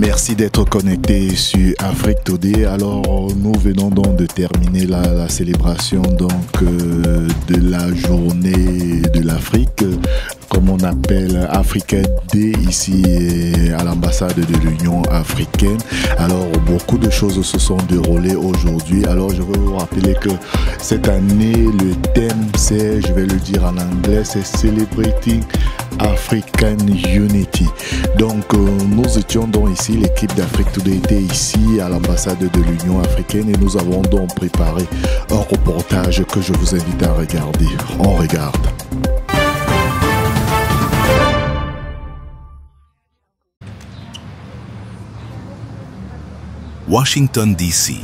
Merci d'être connecté sur Afrique Today. Alors, nous venons donc de terminer la célébration de la journée de l'Afrique, comme on appelle Africa Day ici à l'ambassade de l'Union africaine. Alors, beaucoup de choses se sont déroulées aujourd'hui. Alors, je veux vous rappeler que cette année, le thème, c'est, je vais le dire en anglais, c'est Celebrating African Unity. Donc, nous étions donc ici, l'équipe d'Afrique Today était ici à l'ambassade de l'Union africaine et nous avons donc préparé un reportage que je vous invite à regarder. On regarde. Washington, D.C.,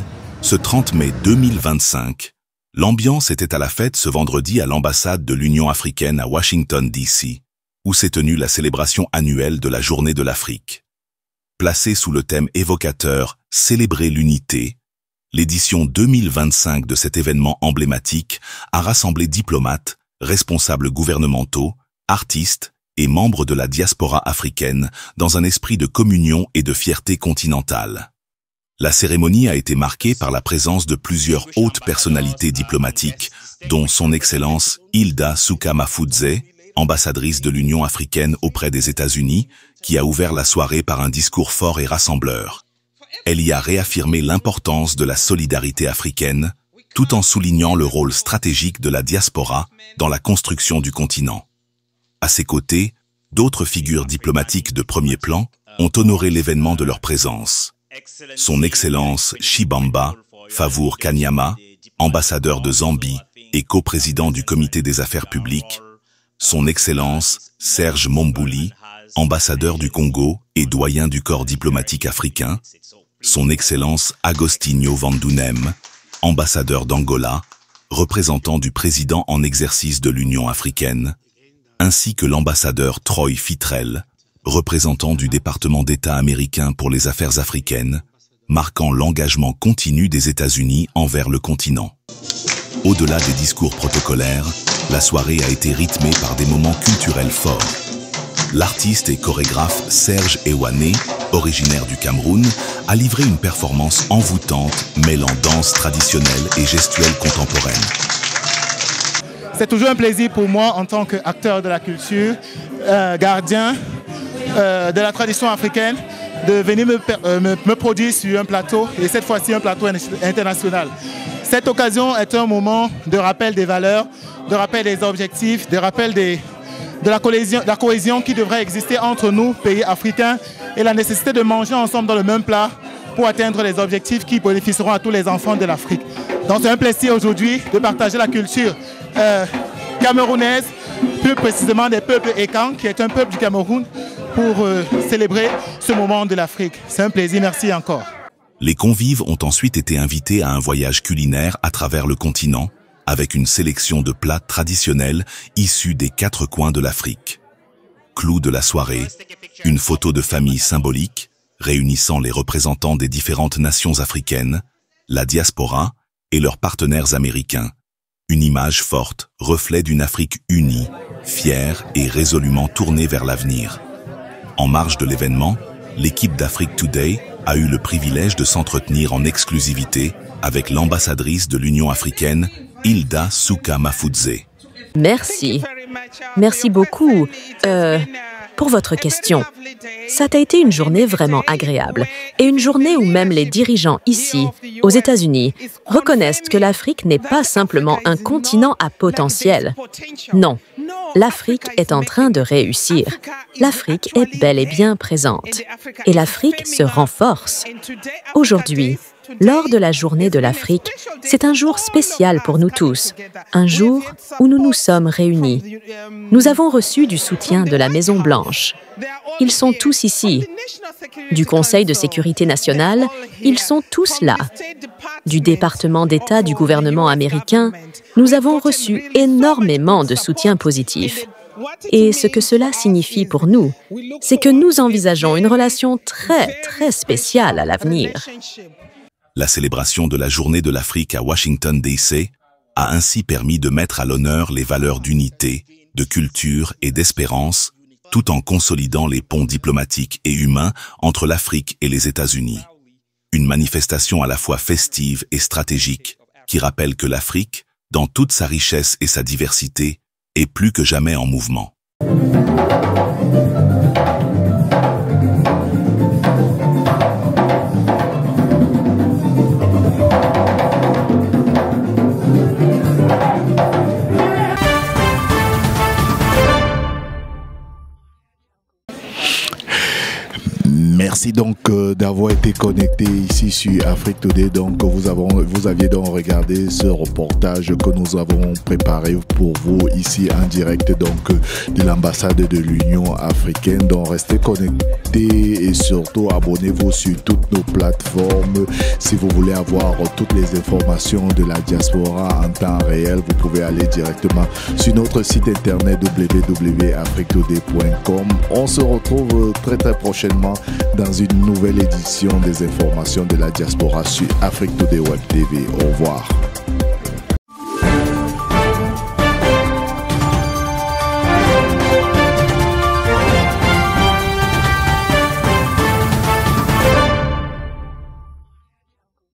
ce 30 mai 2025, l'ambiance était à la fête ce vendredi à l'ambassade de l'Union africaine à Washington, D.C., où s'est tenue la célébration annuelle de la Journée de l'Afrique. Placée sous le thème évocateur « Célébrer l'unité », l'édition 2025 de cet événement emblématique a rassemblé diplomates, responsables gouvernementaux, artistes et membres de la diaspora africaine dans un esprit de communion et de fierté continentale. La cérémonie a été marquée par la présence de plusieurs hautes personnalités diplomatiques, dont son Excellence Hilda Suka-Mafudze, ambassadrice de l'Union africaine auprès des États-Unis, qui a ouvert la soirée par un discours fort et rassembleur. Elle y a réaffirmé l'importance de la solidarité africaine, tout en soulignant le rôle stratégique de la diaspora dans la construction du continent. À ses côtés, d'autres figures diplomatiques de premier plan ont honoré l'événement de leur présence. Son Excellence Shibamba Favour Kanyama, ambassadeur de Zambie et coprésident du Comité des Affaires publiques, son Excellence Serge Mombouli, ambassadeur du Congo et doyen du corps diplomatique africain, son Excellence Agostinho Vandunem, ambassadeur d'Angola, représentant du président en exercice de l'Union africaine, ainsi que l'ambassadeur Troy Fitrell, représentant du département d'État américain pour les affaires africaines, marquant l'engagement continu des États-Unis envers le continent. Au-delà des discours protocolaires, la soirée a été rythmée par des moments culturels forts. L'artiste et chorégraphe Serge Ewane, originaire du Cameroun, a livré une performance envoûtante mêlant danse traditionnelle et gestuelle contemporaine. C'est toujours un plaisir pour moi en tant qu'acteur de la culture, gardien de la tradition africaine, de venir me produire sur un plateau, et cette fois-ci un plateau international. Cette occasion est un moment de rappel des valeurs, de rappel des objectifs, de rappel de la cohésion qui devrait exister entre nous, pays africains, et la nécessité de manger ensemble dans le même plat pour atteindre les objectifs qui bénéficieront à tous les enfants de l'Afrique. Donc c'est un plaisir aujourd'hui de partager la culture camerounaise, plus précisément des peuples Ekan, qui est un peuple du Cameroun, pour célébrer ce moment de l'Afrique. C'est un plaisir, merci encore. Les convives ont ensuite été invités à un voyage culinaire à travers le continent, avec une sélection de plats traditionnels issus des 4 coins de l'Afrique. Clou de la soirée, une photo de famille symbolique, réunissant les représentants des différentes nations africaines, la diaspora et leurs partenaires américains. Une image forte, reflet d'une Afrique unie, fière et résolument tournée vers l'avenir. En marge de l'événement, l'équipe d'Afrique Today a eu le privilège de s'entretenir en exclusivité avec l'ambassadrice de l'Union africaine, Hilda Suka-Mafudze. Merci. Merci beaucoup pour votre question. Ça a été une journée vraiment agréable et une journée où même les dirigeants ici, aux États-Unis, reconnaissent que l'Afrique n'est pas simplement un continent à potentiel. Non, l'Afrique est en train de réussir. L'Afrique est bel et bien présente et l'Afrique se renforce. Aujourd'hui, lors de la Journée de l'Afrique, c'est un jour spécial pour nous tous, un jour où nous nous sommes réunis. Nous avons reçu du soutien de la Maison-Blanche. Ils sont tous ici. Du Conseil de sécurité nationale, ils sont tous là. Du département d'État du gouvernement américain, nous avons reçu énormément de soutien positif. Et ce que cela signifie pour nous, c'est que nous envisageons une relation très spéciale à l'avenir. La célébration de la Journée de l'Afrique à Washington, D.C. a ainsi permis de mettre à l'honneur les valeurs d'unité, de culture et d'espérance tout en consolidant les ponts diplomatiques et humains entre l'Afrique et les États-Unis. Une manifestation à la fois festive et stratégique qui rappelle que l'Afrique, dans toute sa richesse et sa diversité, est plus que jamais en mouvement. Merci donc d'avoir été connecté ici sur Afrique Today. Donc vous aviez donc regardé ce reportage que nous avons préparé pour vous ici en direct donc de l'ambassade de l'Union africaine. Donc restez connectés et surtout abonnez-vous sur toutes nos plateformes. Si vous voulez avoir toutes les informations de la diaspora en temps réel, vous pouvez aller directement sur notre site internet www.afriquetoday.com. On se retrouve très prochainement dans une nouvelle édition des informations de la diaspora sur Afrique Today Web TV. Au revoir.